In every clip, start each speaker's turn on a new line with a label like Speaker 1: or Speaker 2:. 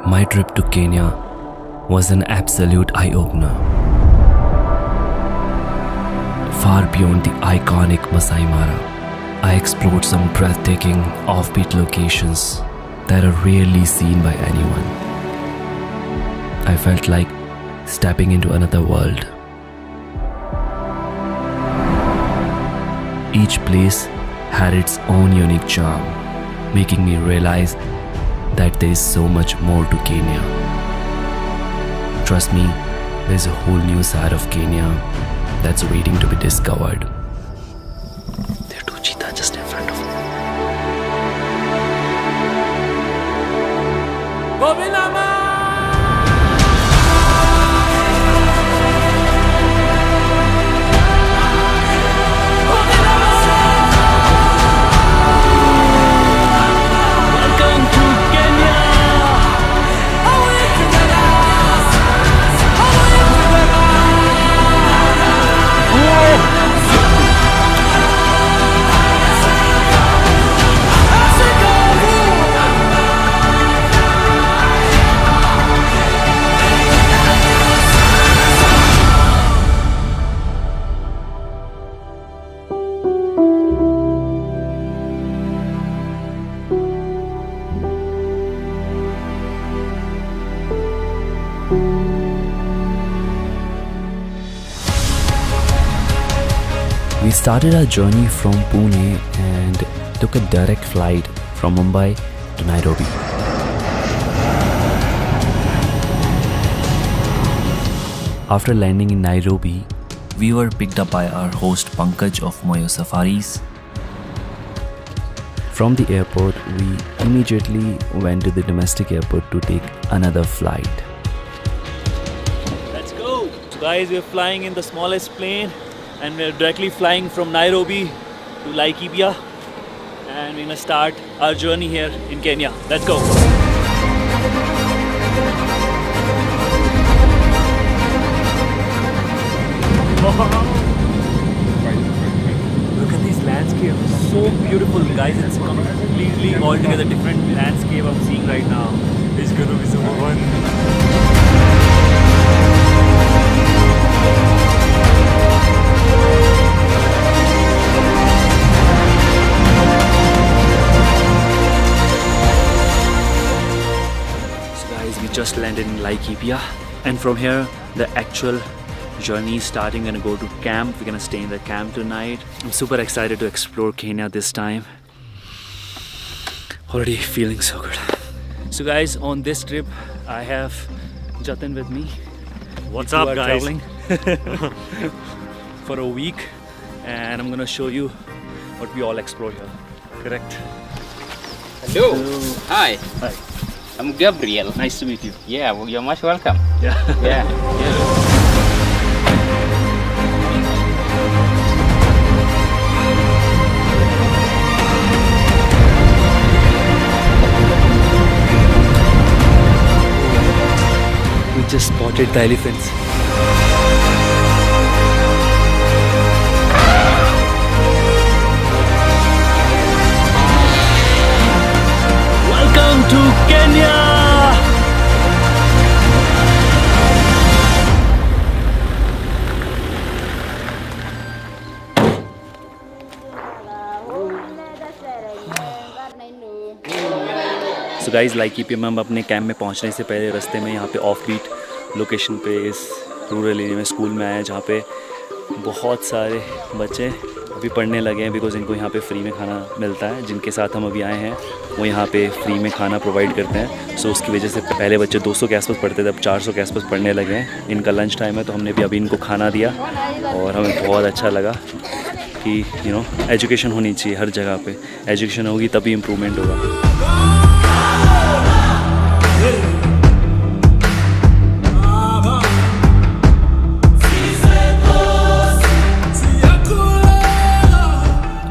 Speaker 1: My trip to Kenya was an absolute eye-opener. Far beyond the iconic Masai Mara, I explored some breathtaking offbeat locations that are rarely seen by anyone. I felt like stepping into another world. Each place had its own unique charm, making me realize that there is so much more to Kenya. Trust me, there's a whole new side of Kenya that's waiting to be discovered. There are two cheetahs just in front of me. We started our journey from Pune and took a direct flight from Mumbai to Nairobi. After landing in Nairobi, we were picked up by our host Pankaj of Moyo Safaris. From the airport, we immediately went to the domestic airport to take another flight.
Speaker 2: Let's go! So guys, we're flying in the smallest plane and we're directly flying from Nairobi to Laikipia and we're gonna start our journey here in Kenya. Let's go! Look at these landscapes, so beautiful guys. It's completely altogether different landscape I'm seeing right now. It's gonna be so fun. We just landed in Laikipia and from here the actual journey is starting. We're gonna go to camp. We're gonna stay in the camp tonight. I'm super excited to explore Kenya this time. Already feeling so good. So guys, on this trip I have Jatin with me.
Speaker 3: What's up, guys?
Speaker 2: Traveling for a week and I'm gonna show you what we all explore here. Correct?
Speaker 4: Hello. Hi.
Speaker 2: Hi.
Speaker 4: I'm Gabriel.
Speaker 2: Nice to meet you.
Speaker 4: Yeah, well, you're much welcome.
Speaker 2: Yeah.
Speaker 4: Yeah.
Speaker 2: We just spotted the elephants. Welcome to Kenya! So guys, Laikipia में हम अपने camp में पहुंचने से पहले रास्ते में यहाँ पे ऑफ बीट लोकेशन पे इस रूरल एरिया में स्कूल में आए जहाँ पे बहुत सारे बच्चे अभी पढ़ने लगे हैं बिकॉज इनको यहाँ पे फ्री में खाना मिलता है. जिनके साथ हम अभी आए हैं वो यहाँ पे फ्री में खाना प्रोवाइड करते हैं. सो उसकी वजह से पहले बच्चे 200 के आसपास पढ़ते थे, अब 400 के आसपास पढ़ने लगे हैं. इनका लंच टाइम है तो हमने भी अभी इनको खाना दिया और हमें बहुत अच्छा लगा कि एजुकेशन होनी चाहिए हर जगह पे. एजुकेशन होगी तभी इम्प्रूवमेंट होगा.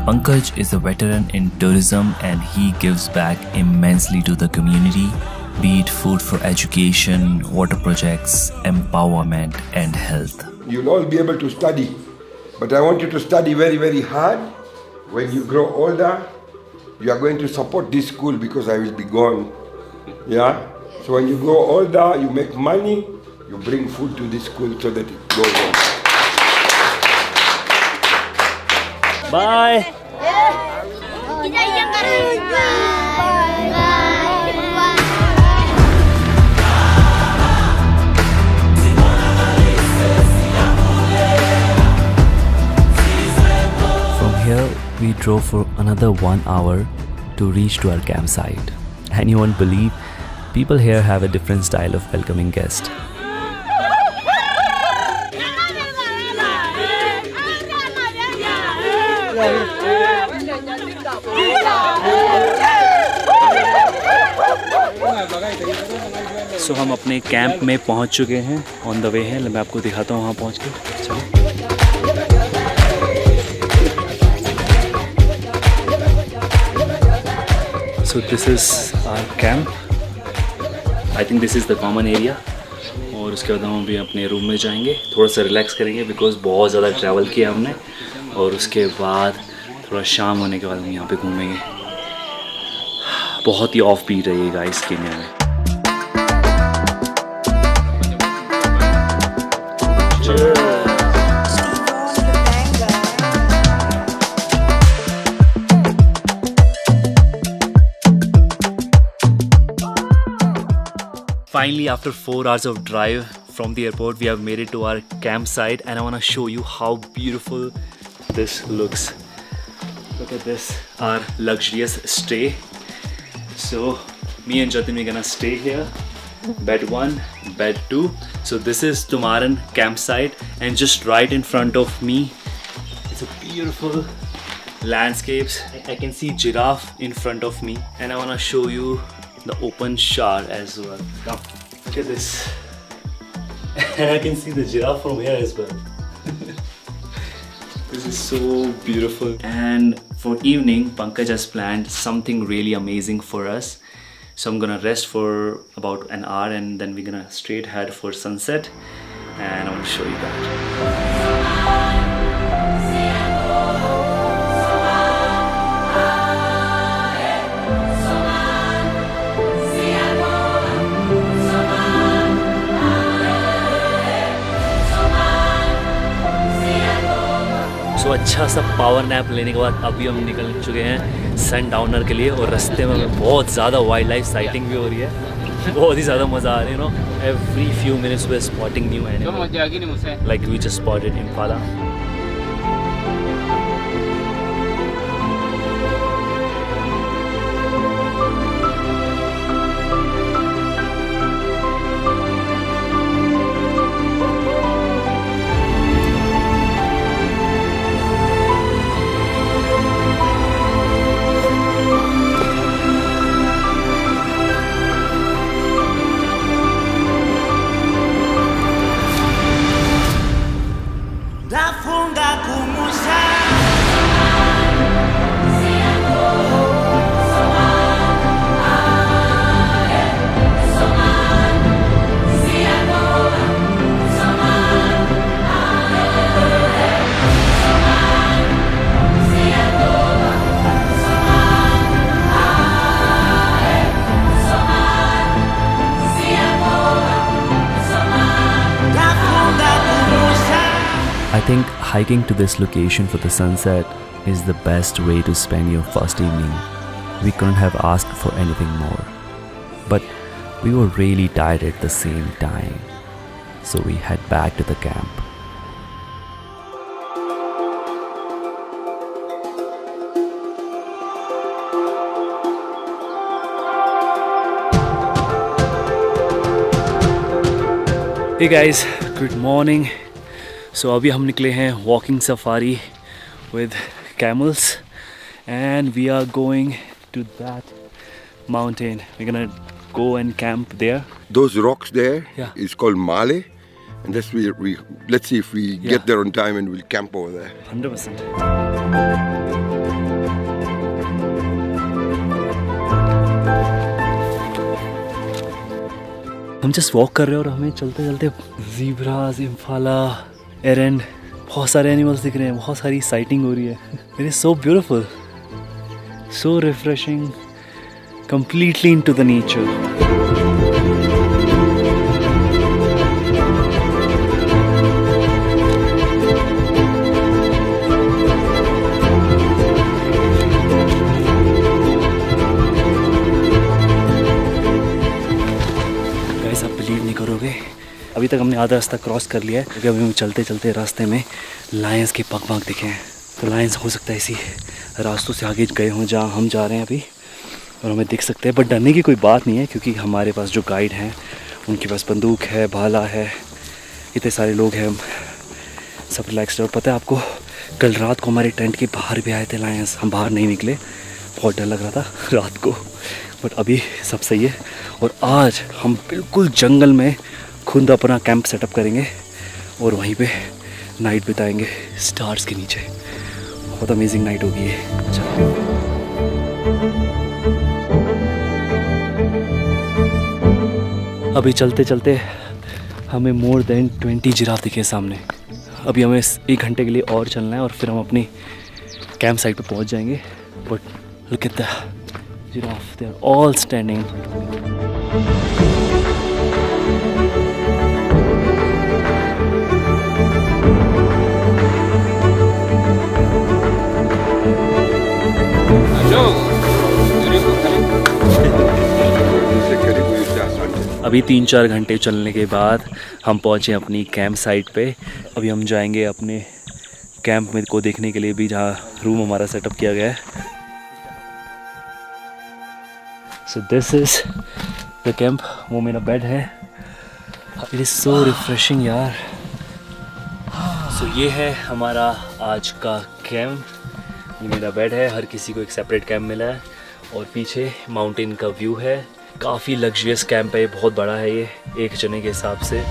Speaker 2: Pankaj is a veteran in tourism and he gives back immensely to the community, be it food for education, water projects, empowerment and health.
Speaker 5: You'll all be able to study, but I want you to study very, very hard. When you grow older, you are going to support this school because I will be gone. Yeah? So when you grow older, you make money, you bring food to the school so that it goes on.
Speaker 2: Bye.
Speaker 1: From here, we drove for another 1 hour to reach to our campsite. And you won't believe, people here have a different style of welcoming guests.
Speaker 2: सो हम अपने camp में पहुंच चुके हैं, on the way हैं। मैं आपको दिखाता हूँ वहाँ पहुँच के। चलो। So this is our camp. I think this is the common area. और उसके बाद हम अभी अपने रूम में जाएंगे, थोड़ा सा रिलैक्स करेंगे बिकॉज बहुत ज़्यादा ट्रैवल किया हमने। और उसके बाद थोड़ा शाम होने के बाद हम यहाँ पे घूमेंगे। बहुत ही ऑफ बीट है ये गाइस केन्या में। Finally, after 4 hours of drive from the airport, we have made it to our campsite, and I want to show you how beautiful this looks. Look at this, our luxurious stay. So me and Jatin, we're gonna stay here. Bed 1, bed 2. So this is Tumaran campsite, and just right in front of me, it's a beautiful landscapes. I can see giraffe in front of me, and I wanna show you the open shower as well. Come, look at this. And I can see the giraffe from here as well. This is so beautiful. And for evening, Pankaj has planned something really amazing for us. So I'm gonna rest for about an hour, and then we're gonna straight head for sunset, and I want to show you that. तो अच्छा सा power nap लेने के बाद अभी हम निकल चुके हैं सन डाउनर के लिए। और रास्ते में बहुत ज़्यादा वाइल्ड लाइफ साइटिंग भी हो रही है, बहुत ही ज़्यादा मज़ा आ रहा है। You know, every few minutes we are spotting new animal, like we just spotted impala.
Speaker 1: I think hiking to this location for the sunset is the best way to spend your first evening. We couldn't have asked for anything more. But we were really tired at the same time, so we head back to the camp.
Speaker 2: Hey guys, good morning. So अभी हम निकले हैं walking safari with camels, and we are going to that mountain. We're gonna go and camp there.
Speaker 5: Those rocks there
Speaker 2: Yeah.
Speaker 5: is called Male, and that's let's see if we get there on time and we'll camp over there.
Speaker 2: 100%. हम just walk कर रहे हैं और हमें चलते चलते ज़ीब्रास, इम्फाला, एरन, बहुत सारे एनिमल्स दिख रहे हैं, बहुत सारी साइटिंग हो रही है। It is so beautiful, so refreshing, completely into the nature. अभी तक हमने आधा रास्ता क्रॉस कर लिया है, क्योंकि अभी हम चलते चलते रास्ते में लायंस के पग दिखे हैं। तो लायंस हो सकता है इसी रास्तों से आगे गए हों जहाँ हम जा रहे हैं अभी, और हमें दिख सकते हैं। बट डरने की कोई बात नहीं है, क्योंकि हमारे पास जो गाइड हैं उनके पास बंदूक है, भाला है, इतने सारे लोग हैं, हम सब रिलैक्सड। और पता है आपको, कल रात को हमारे टेंट के बाहर भी आए थे लायंस। हम बाहर नहीं निकले, बहुत डर लग रहा था रात को, बट अभी सब सही है। और आज हम बिल्कुल जंगल में खुद अपना कैंप सेटअप करेंगे और वहीं पे नाइट बिताएंगे स्टार्स के नीचे। बहुत अमेजिंग नाइट होगी ये। चलो अभी चलते चलते हमें मोर देन 20 जिराफ दिखे सामने। अभी हमें 1 घंटे के लिए और चलना है और फिर हम अपनी कैंप साइट पे पहुंच जाएंगे। But look at the giraffe, they are all standing. अभी 3-4 घंटे चलने के बाद हम पहुँचे अपनी कैंप साइट पे। अभी हम जाएंगे अपने कैंप में को देखने के लिए भी, जहाँ रूम हमारा सेटअप किया गया है। सो दिस इज़ द कैंप। वो मेरा बेड है। इट इज़ सो रिफ्रेशिंग यार। सो ये है हमारा आज का कैंप। ये मेरा बेड है, हर किसी को एक सेपरेट कैंप मिला है। और पीछे माउंटेन का व्यू है। काफ़ी लग्जरियस कैंप है, बहुत बड़ा है ये, एक जने के हिसाब से।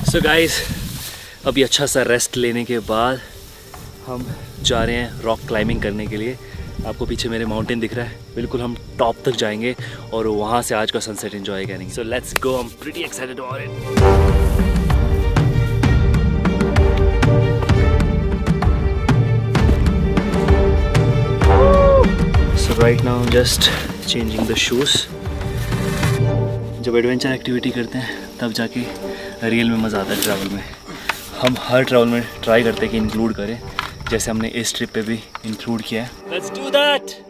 Speaker 2: सो गाइस, अभी अच्छा सा रेस्ट लेने के बाद हम जा रहे हैं रॉक क्लाइंबिंग करने के लिए। आपको पीछे मेरे माउंटेन दिख रहा है, बिल्कुल हम टॉप तक जाएंगे और वहाँ से आज का सनसेट एंजॉय करेंगे। So let's go, I am pretty excited about it. So right now just changing the shoes. जब एडवेंचर एक्टिविटी करते हैं तब जाके रियल में मज़ा आता है ट्रैवल में। हम हर ट्रैवल में ट्राई करते हैं कि इंक्लूड करें, जैसे हमने इस ट्रिप पे भी इंक्लूड किया है। Let's do that.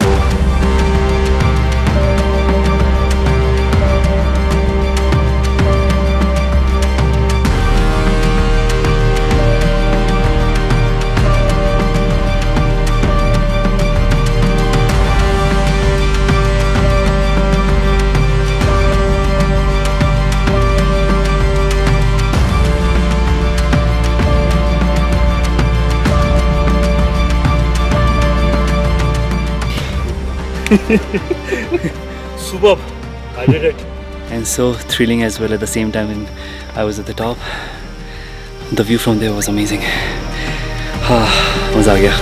Speaker 2: Superb, I did it. And so thrilling as well at the same time when I was at the top. The view from there was amazing. मज़ा आ गया।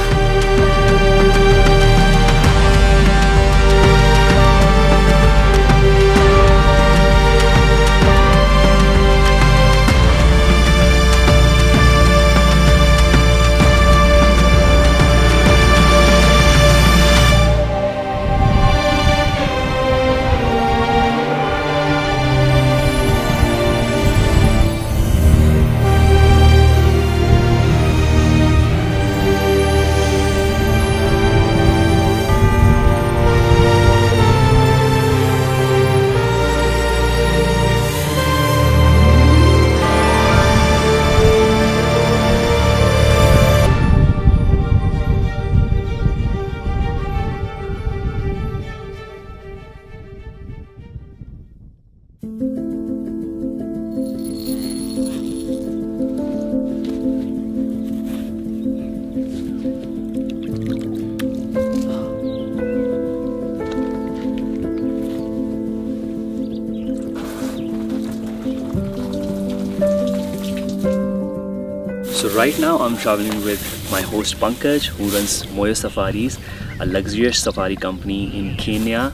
Speaker 2: So right now I'm traveling with my host Pankaj, who runs Moyo Safaris. a luxurious safari company in Kenya.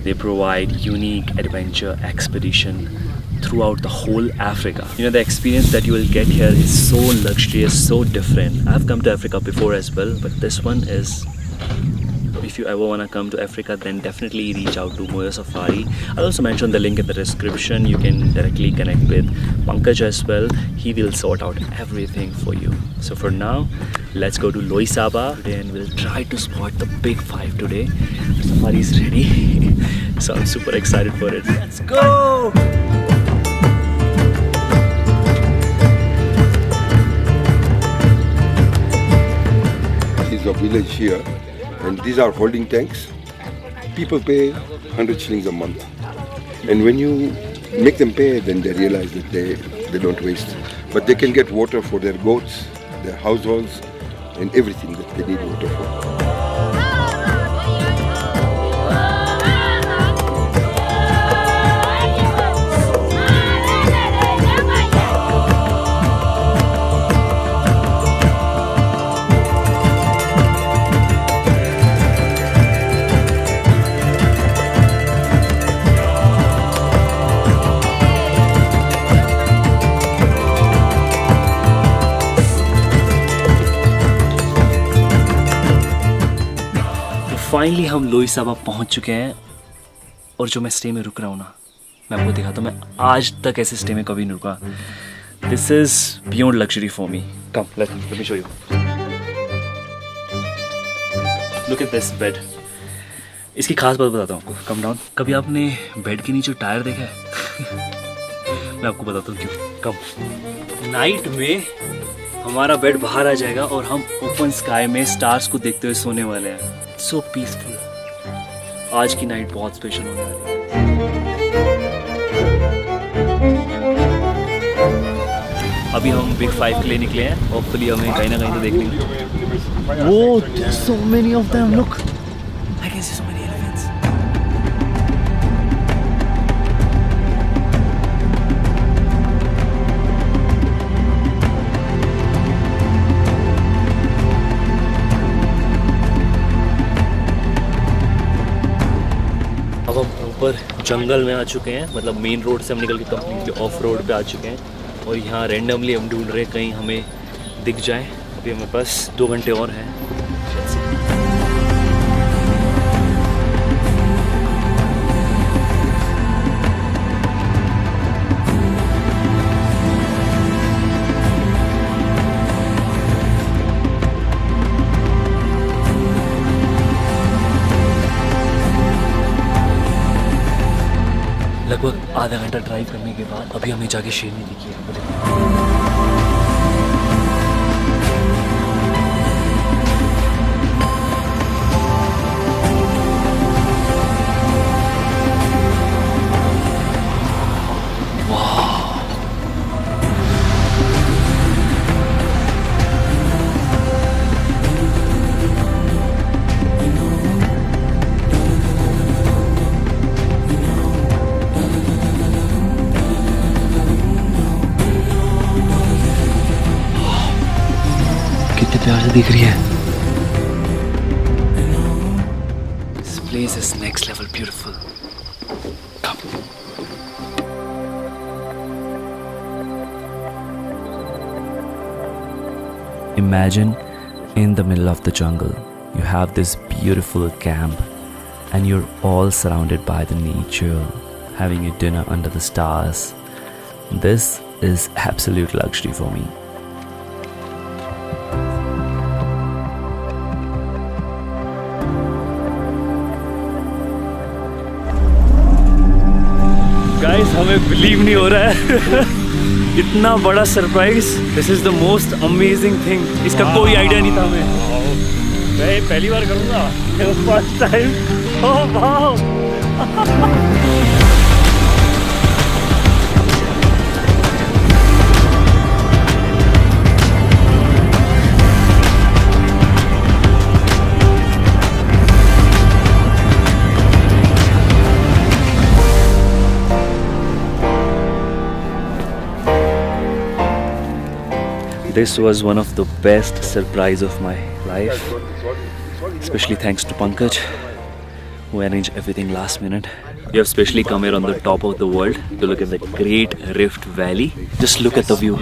Speaker 2: They provide unique adventure expedition throughout the whole Africa. You know, the experience that you will get here is so luxurious, so different. I've come to Africa before as well, but this one is, if you ever want to come to Africa, then definitely reach out to Moyo Safari. I'll also mention the link in the description. You can directly connect with Pankaj as well. He will sort out everything for you. So for now, let's go to Loisaba today and we'll try to spot the big five today. The safari is ready. So I'm super excited for it. Let's go!
Speaker 5: This is a village here. And these are holding tanks. People pay 100 shillings a month. And when you make them pay, then they realize that they don't waste. But they can get water for their goats, their households, and everything that they need water for.
Speaker 2: Finally हम लोईसाबा पहुंच चुके हैं और जो मैं stay में रुक रहा हूँ ना, मैं आपको दिखाता हूँ. मैं आज तक ऐसे स्टे में कभी नहीं रुका. This is beyond luxury for me. Come let me show you. Look at this bed. इसकी खास बात बताता हूँ आपको. Come down. कभी आपने बेड के नीचे टायर देखा है? मैं आपको बताता हूँ क्यों. कम. नाइट में हमारा बेड बाहर आ जाएगा और हम ओपन स्काई में स्टार्स को देखते हुए सोने वाले हैं. सो पीसफुल. आज की नाइट बहुत स्पेशल होने वाली है. अभी हम बिग फाइव के लिए निकले हैं. होपफुली हमें कहीं ना कहीं तो देखने मिलेगा. वो so many of them. Look, I can see so many elephants. अब हम ऊपर जंगल में आ चुके हैं. मतलब मेन रोड से हम निकल के कंप्लीटली ऑफ रोड पे आ चुके हैं और यहाँ रैंडमली हम ढूंढ रहे हैं कहीं हमें दिख जाए. अभी हमें पास 2 घंटे और हैं. लगभग आधा घंटा ड्राइव करने के बाद अभी हमें जाके शेरनी दिखी है. प्यार से दिख रही है. This place is next level beautiful. Come.
Speaker 1: Imagine in the middle of the jungle, you have this beautiful camp and you're all surrounded by the nature, having your dinner under the stars. This is absolute luxury for me.
Speaker 2: Guys, हमें believe नहीं हो रहा है. इतना बड़ा surprise. This is the most amazing thing. इसका कोई idea नहीं था हमें. मैं पहली बार करूँगा. First time. ओह वाह. This was one of the best surprise of my life. Especially thanks to Pankaj, who arranged everything last minute. We have specially come here on the top of the world to look at the Great Rift Valley. Just look at the view.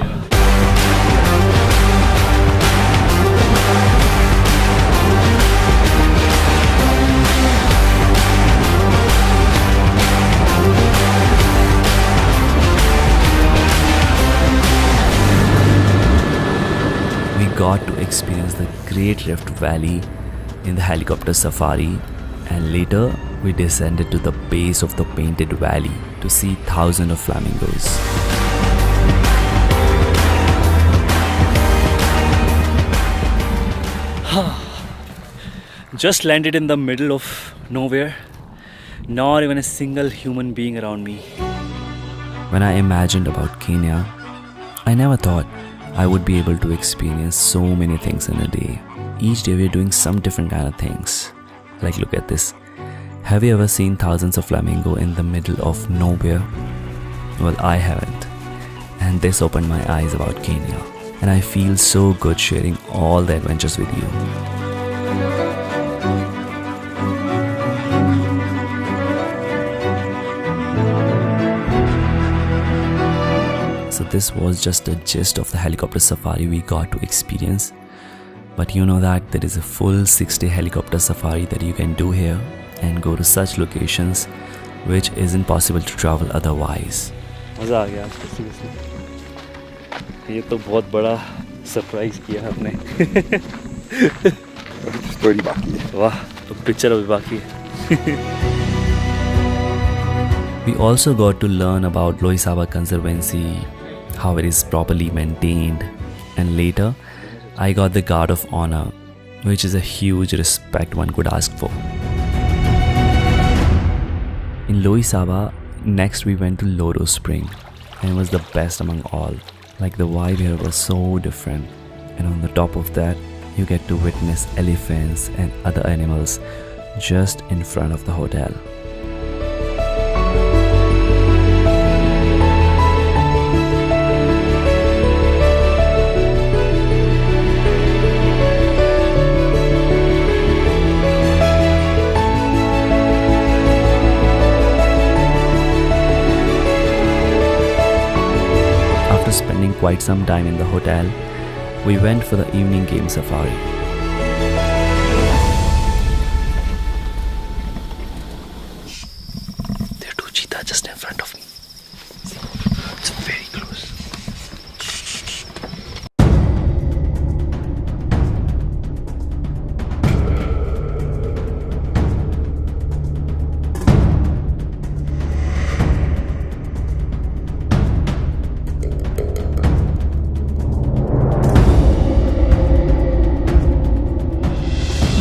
Speaker 2: We got to experience the Great Rift Valley in the helicopter safari, and later we descended to the base of the Painted Valley to see thousands of flamingos. Just landed in the middle of nowhere, not even a single human being around me. When I imagined about Kenya, I never thought I would be able to experience so many things in a day. Each day we're doing some different kind of things. Like, look at this. Have you ever seen thousands of flamingo in the middle of nowhere? Well, I haven't. And this opened my eyes about Kenya. And I feel so good sharing all the adventures with you. So this was just a gist of the helicopter safari we got to experience. But you know that there is a full 6-day helicopter safari that you can do here and go to such locations which isn't possible to travel otherwise. मज़ा आ गया आज seriously. ये तो बहुत बड़ा surprise किया आपने.
Speaker 5: Story बाकी है.
Speaker 2: वाह, तो पिक्चर अभी बाकी है. We also got to learn about Loisaba Conservancy, how it is properly maintained, and later I got the Guard of Honor, which is a huge respect one could ask for. In Loisaba, next we went to Loro Spring, and it was the best among all. Like, the vibe here was so different, and on the top of that, you get to witness elephants and other animals just in front of the hotel. Spending quite some time in the hotel, we went for the evening game safari. There are two cheetahs just in front of me. It's very close.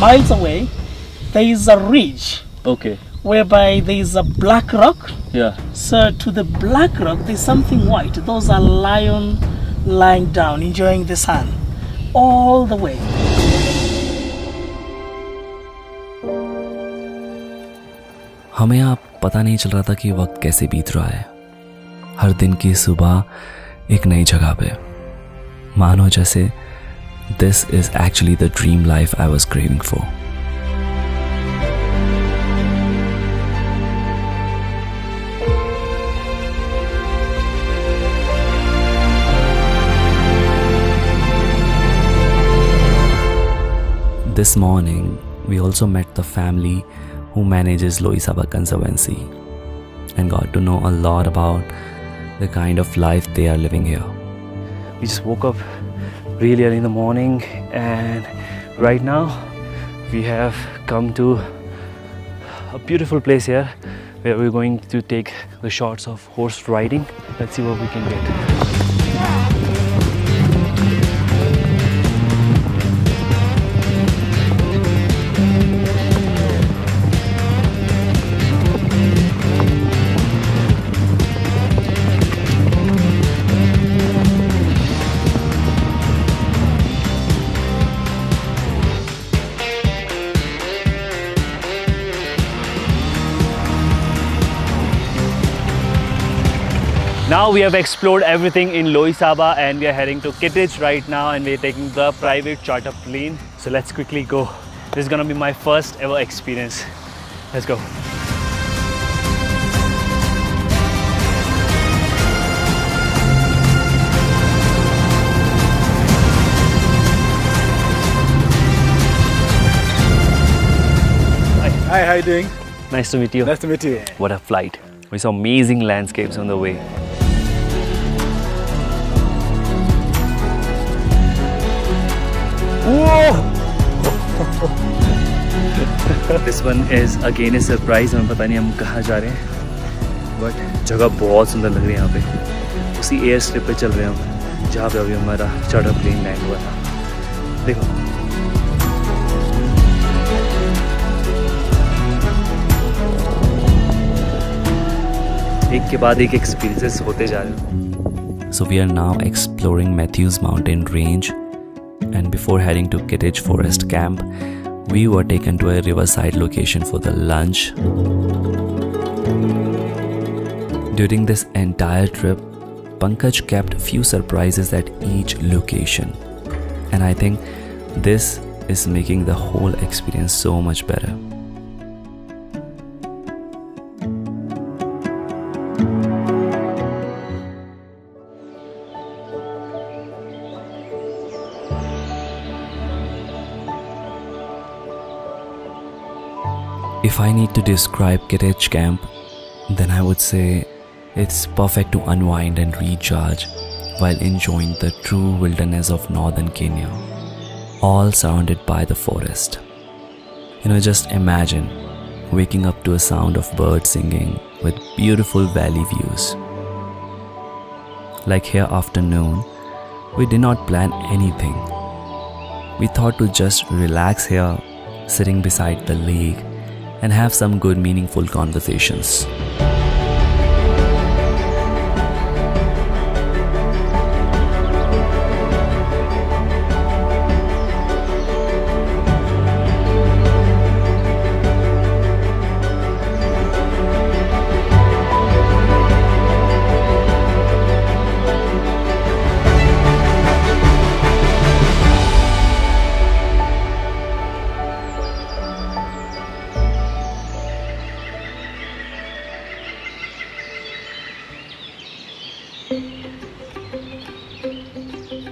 Speaker 6: Miles away, there is a ridge
Speaker 2: Okay.
Speaker 6: whereby there is a black rock.
Speaker 2: Yeah.
Speaker 6: So to the black rock, there's something white. Those are lions lying down, enjoying the sun all the way.
Speaker 1: हमें यहाँ पता नहीं चल रहा था कि वक्त कैसे बीत रहा है. हर दिन की सुबह एक नई जगह पे, मानो जैसे this is actually the dream life I was craving for. This morning, we also met the family who manages Loisaba Conservancy and got to know a lot about the kind of life they are living here.
Speaker 2: We just woke up really early in the morning, and right now we have come to a beautiful place here where we're going to take the shots of horse riding. Let's see what we can get. Now we have explored everything in Loisaba and we are heading to Kittredge right now, and we are taking the private charter plane. So let's quickly go This is gonna be my first ever experience. Let's go.
Speaker 7: Hi, how you doing?
Speaker 2: Nice to meet you.
Speaker 7: Nice to meet you.
Speaker 2: What a flight. We saw amazing landscapes on the way. This one is again a surprise. हमें पता नहीं हम कहाँ जा रहे हैं, but जगह बहुत सुंदर लग रही है यहाँ पे. उसी एयर स्ट्रिप पे चल रहे हैं हम, जहाँ पे अभी हमारा चार्टर प्लेन लैंड हुआ था. देखो. एक के बाद एक एक्सपीरियंसेस होते जा रहे हैं.
Speaker 1: So we are now exploring Matthews Mountain Range, and before heading to Kittredge Forest Camp, we were taken to a riverside location for the lunch. During this entire trip, Pankaj kept few surprises at each location, and I think this is making the whole experience so much better. If I need to describe Kittredge Camp, then I would say it's perfect to unwind and recharge while enjoying the true wilderness of northern Kenya, all surrounded by the forest. Just imagine waking up to a sound of birds singing with beautiful valley views. Like here afternoon, we did not plan anything. We thought to just relax here, sitting beside the lake, and have some good meaningful conversations.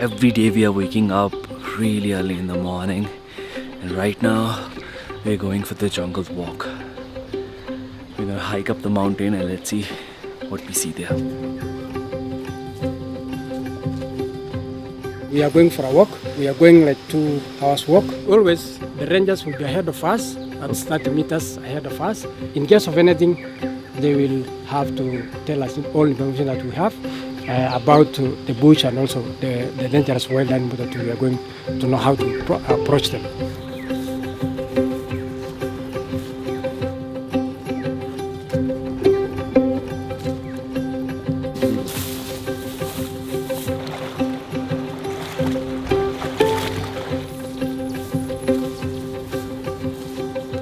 Speaker 1: Every day we are waking up really early in the morning, and right now we're going for the jungle walk. We're gonna hike up the mountain and let's see what we see there.
Speaker 8: We are going for a walk. We are going like 2 hours walk. Always the rangers will be ahead of us and 30 meters ahead of us. In case of anything, they will have to tell us all information that we have about the bush and also the dangerous wild animals that we are going to know how to approach them.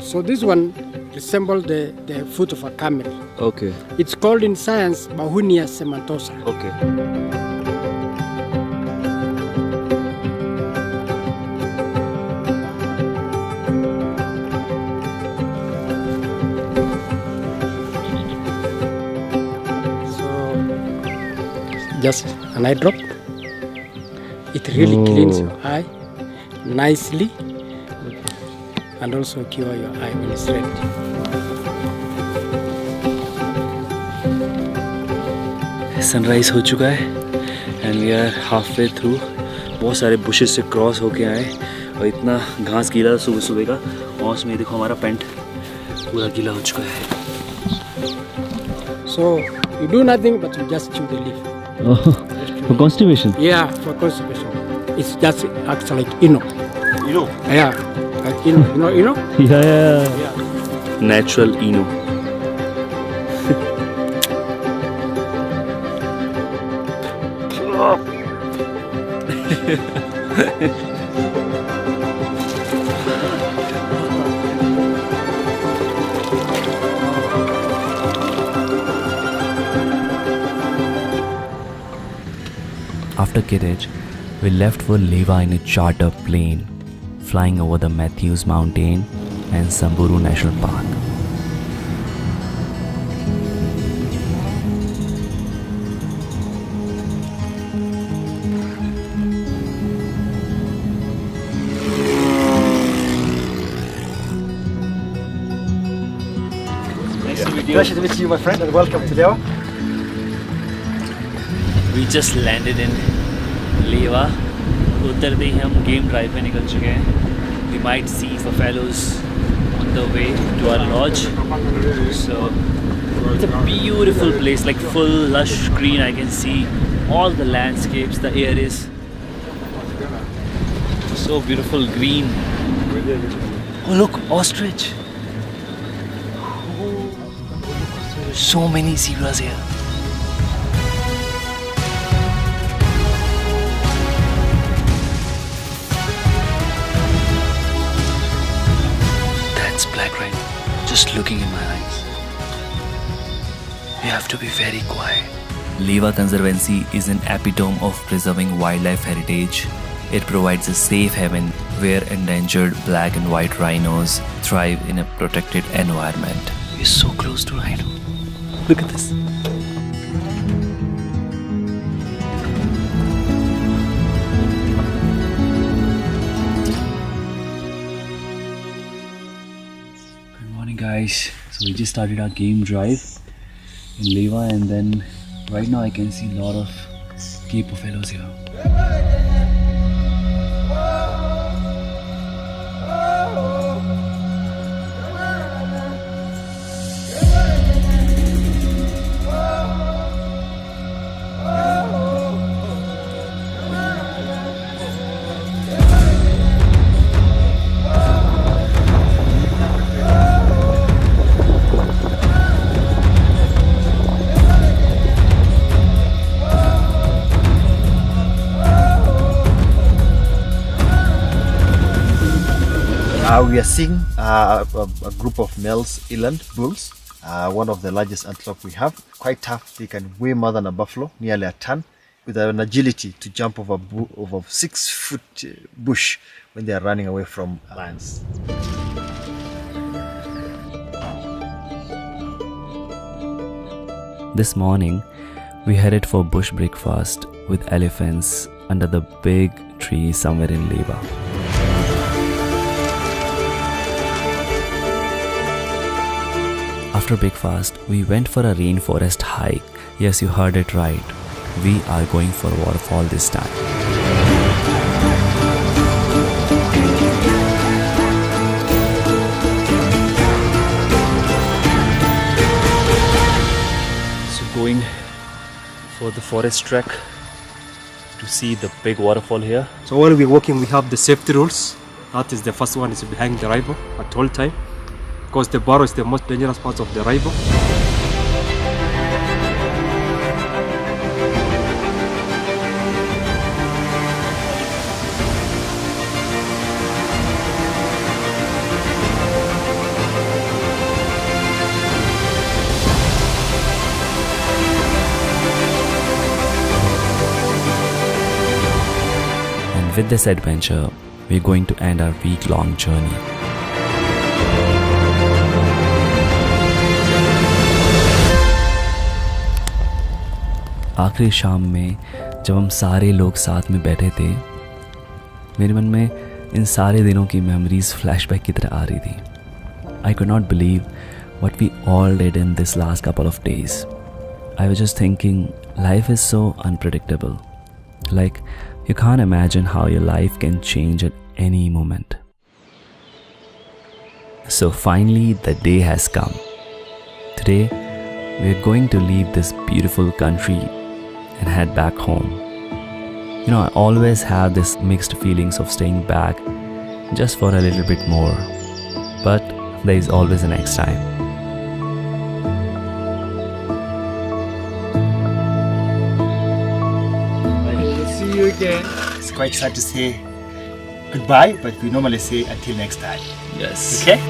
Speaker 8: So this one resembles the foot of a camel.
Speaker 2: Okay.
Speaker 8: It's called in science Bahunia cementosa.
Speaker 2: Okay.
Speaker 8: So just an eye drop. It really cleans your eye nicely and also cure your eye when it's red.
Speaker 2: Sunrise हो चुका है and we are halfway through. बहुत सारे bushes से cross होके आए और इतना घास गीला था सुबह सुबह का. और उसमें देखो हमारा पैंट पूरा गीला हो चुका है.
Speaker 8: So you do nothing but you just chew the leaf.
Speaker 2: For constipation?
Speaker 8: Yeah, for constipation. It's just acts like Eno.
Speaker 3: Eno?
Speaker 8: Yeah, like Eno. You know Eno?
Speaker 2: Yeah. Natural Eno.
Speaker 1: After Kittredge, we left for Leva in a charter plane flying over the Matthews Mountain and Samburu National Park.
Speaker 7: Pleasure to meet you, my friend, and welcome to Lewa.
Speaker 2: We just landed in Lewa. उतरते ही हम game drive पे निकल चुके हैं. We might see buffaloes on the way to our lodge. So it's a beautiful place, like full lush green. I can see all the landscapes. The air is so beautiful, green. Oh look, ostrich. So many zebras here. That's black rhino just looking in my eyes. You have to be very quiet.
Speaker 1: Lewa Conservancy is an epitome of preserving wildlife heritage. It provides a safe haven where endangered black and white rhinos thrive in a protected environment.
Speaker 2: We're so close to rhino. Look at this. Good morning, guys. So we just started our game drive in Lewa, and then right now I can see a lot of Cape buffaloes here.
Speaker 7: We are seeing a group of males eland bulls, one of the largest antelope we have. Quite tough. They can weigh more than a buffalo, nearly a ton, with an agility to jump over 6-foot bush when they are running away from lions.
Speaker 1: This morning, we headed for bush breakfast with elephants under the big tree somewhere in Lewa. After breakfast, we went for a rainforest hike. Yes, you heard it right. We are going for a waterfall this time.
Speaker 2: So going for the forest trek to see the big waterfall here.
Speaker 8: So while we're walking, we have the safety rules. That is the first one, is behind the river at all time, because the burrow is the most dangerous part of the river.
Speaker 1: And with this adventure, we're going to end our week-long journey. आखिरी शाम में जब हम सारे लोग साथ में बैठे थे, मेरे मन में इन सारे दिनों की मेमोरीज फ्लैशबैक की तरह आ रही थी. I could not believe what we all did in this last couple of days. I was just thinking, life is so unpredictable. Like, you can't imagine how your life can change at any moment. So finally, the day has come. Today, we're going to leave this beautiful country and head back home. You know, I always have this mixed feelings of staying back just for a little bit more. But there is always a next time.
Speaker 7: We'll see you again. It's quite sad to say goodbye, but we normally say until next time.
Speaker 2: Yes.
Speaker 7: Okay?